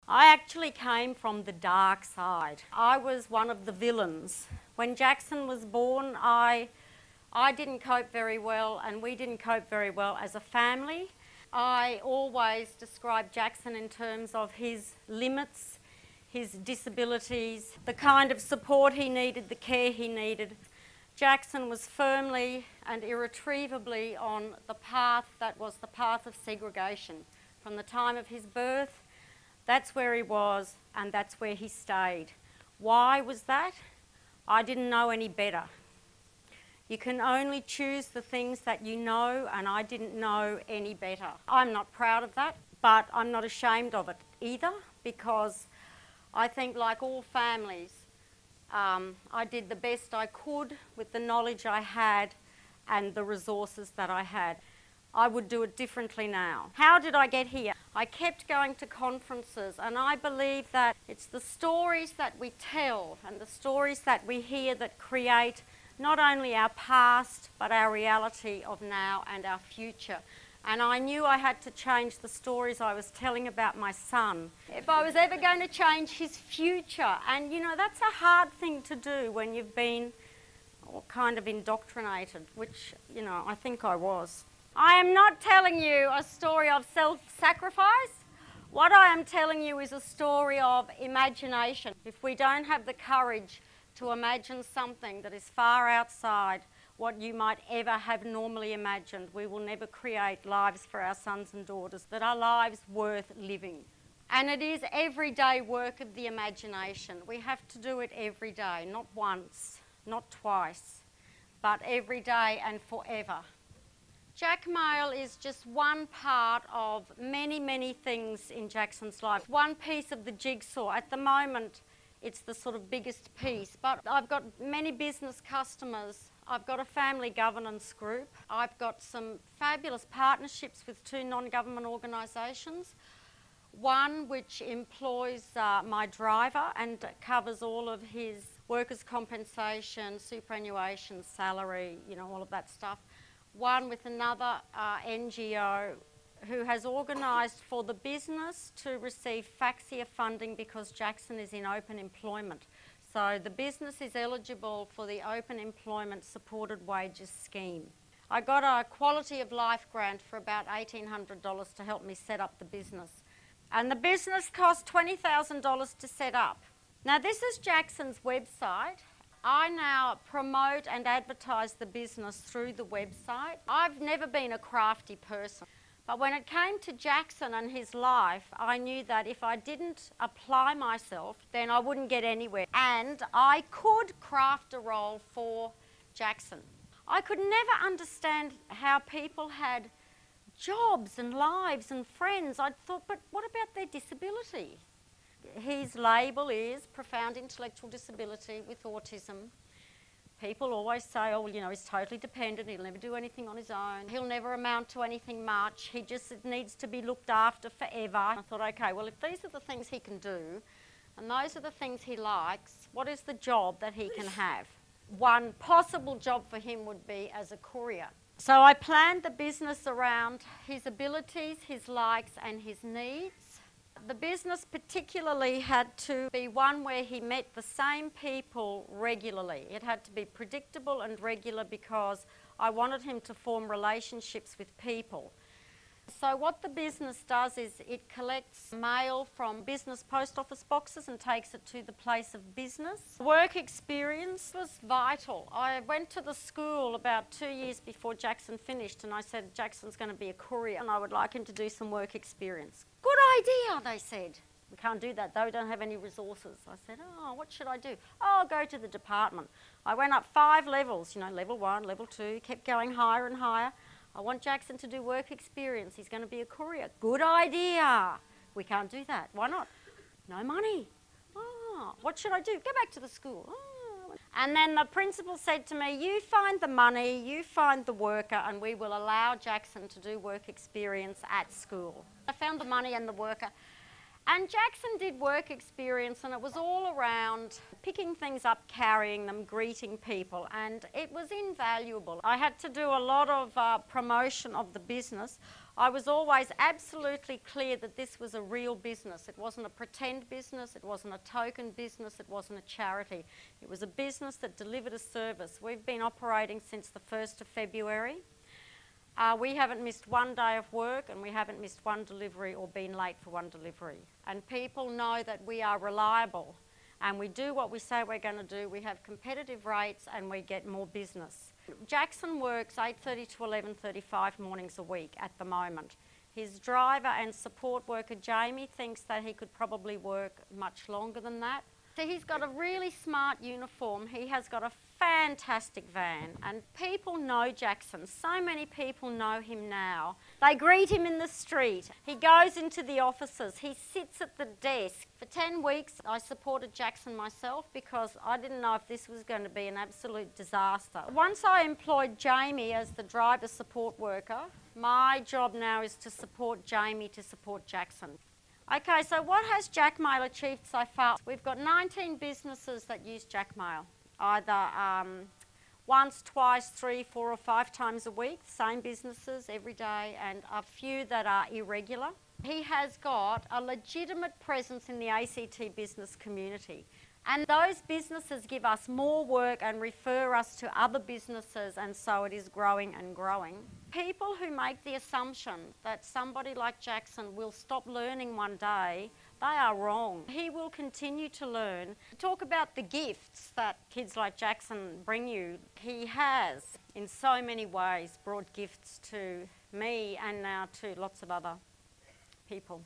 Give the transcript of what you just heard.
I actually came from the dark side. I was one of the villains. When Jackson was born, I didn't cope very well, and we didn't cope very well as a family. I always describe Jackson in terms of his limits, his disabilities, the kind of support he needed, the care he needed. Jackson was firmly and irretrievably on the path that was the path of segregation. From the time of his birth, that's where he was, and that's where he stayed. Why was that? I didn't know any better. You can only choose the things that you know, and I didn't know any better. I'm not proud of that, but I'm not ashamed of it either, because I think, like all families, I did the best I could with the knowledge I had and the resources that I had. I would do it differently now. How did I get here? I kept going to conferences, and I believe that it's the stories that we tell and the stories that we hear that create not only our past, but our reality of now and our future. And I knew I had to change the stories I was telling about my son if I was ever going to change his future. And you know, that's a hard thing to do when you've been kind of indoctrinated, which, you know, I think I was. I am not telling you a story of self-sacrifice. What I am telling you is a story of imagination. If we don't have the courage to imagine something that is far outside what you might ever have normally imagined, we will never create lives for our sons and daughters that are lives worth living. And it is everyday work of the imagination. We have to do it every day, not once, not twice, but every day and forever. Jack Mail is just one part of many, many things in Jackson's life. One piece of the jigsaw. At the moment, it's the sort of biggest piece, but I've got many business customers. I've got a family governance group. I've got some fabulous partnerships with two non-government organisations. One which employs my driver and covers all of his workers' compensation, superannuation, salary, you know, all of that stuff. One with another NGO who has organised for the business to receive FAXIA funding because Jackson is in open employment. So the business is eligible for the Open Employment Supported Wages Scheme. I got a quality of life grant for about $1,800 to help me set up the business. And the business cost $20,000 to set up. Now this is Jackson's website. I now promote and advertise the business through the website. I've never been a crafty person, but when it came to Jackson and his life, I knew that if I didn't apply myself, then I wouldn't get anywhere. And I could craft a role for Jackson. I could never understand how people had jobs and lives and friends. I thought, but what about their disability? His label is profound intellectual disability with autism. People always say, oh, well, you know, he's totally dependent, he'll never do anything on his own, he'll never amount to anything much, he just needs to be looked after forever. I thought, okay, well, if these are the things he can do, and those are the things he likes, what is the job that he can have? One possible job for him would be as a courier. So I planned the business around his abilities, his likes, and his needs. The business particularly had to be one where he met the same people regularly. It had to be predictable and regular because I wanted him to form relationships with people. So what the business does is it collects mail from business post office boxes and takes it to the place of business. Work experience was vital. I went to the school about 2 years before Jackson finished, and I said, Jackson's going to be a courier and I would like him to do some work experience. Good idea, they said. We can't do that though, we don't have any resources. I said, oh, what should I do? Oh, I'll go to the department. I went up 5 levels, you know, level 1, level 2, kept going higher and higher. I want Jackson to do work experience. He's going to be a courier. Good idea. We can't do that. Why not? No money. Oh, what should I do? Go back to the school. Oh. And then the principal said to me, you find the money, you find the worker, and we will allow Jackson to do work experience at school. I found the money and the worker. And Jackson did work experience, and it was all around picking things up, carrying them, greeting people, and it was invaluable. I had to do a lot of promotion of the business. I was always absolutely clear that this was a real business. It wasn't a pretend business, it wasn't a token business, it wasn't a charity. It was a business that delivered a service. We've been operating since the 1st of February. We haven't missed one day of work, and we haven't missed one delivery or been late for one delivery. And people know that we are reliable and we do what we say we're going to do. We have competitive rates and we get more business. Jackson works 8:30 to 11:35 mornings a week at the moment. His driver and support worker Jamie thinks that he could probably work much longer than that. So he's got a really smart uniform. He has got a fantastic van, and people know Jackson. So many people know him now. They greet him in the street. He goes into the offices. He sits at the desk. For 10 weeks, I supported Jackson myself because I didn't know if this was going to be an absolute disaster. Once I employed Jamie as the driver support worker, my job now is to support Jamie to support Jackson. Okay, so what has Jackmail achieved so far? We've got 19 businesses that use Jackmail, either once, twice, 3, 4 or 5 times a week, same businesses every day, and a few that are irregular. He has got a legitimate presence in the ACT business community. And those businesses give us more work and refer us to other businesses, and so it is growing and growing. People who make the assumption that somebody like Jackson will stop learning one day, they are wrong. He will continue to learn. Talk about the gifts that kids like Jackson bring you. He has, in so many ways, brought gifts to me and now to lots of other people.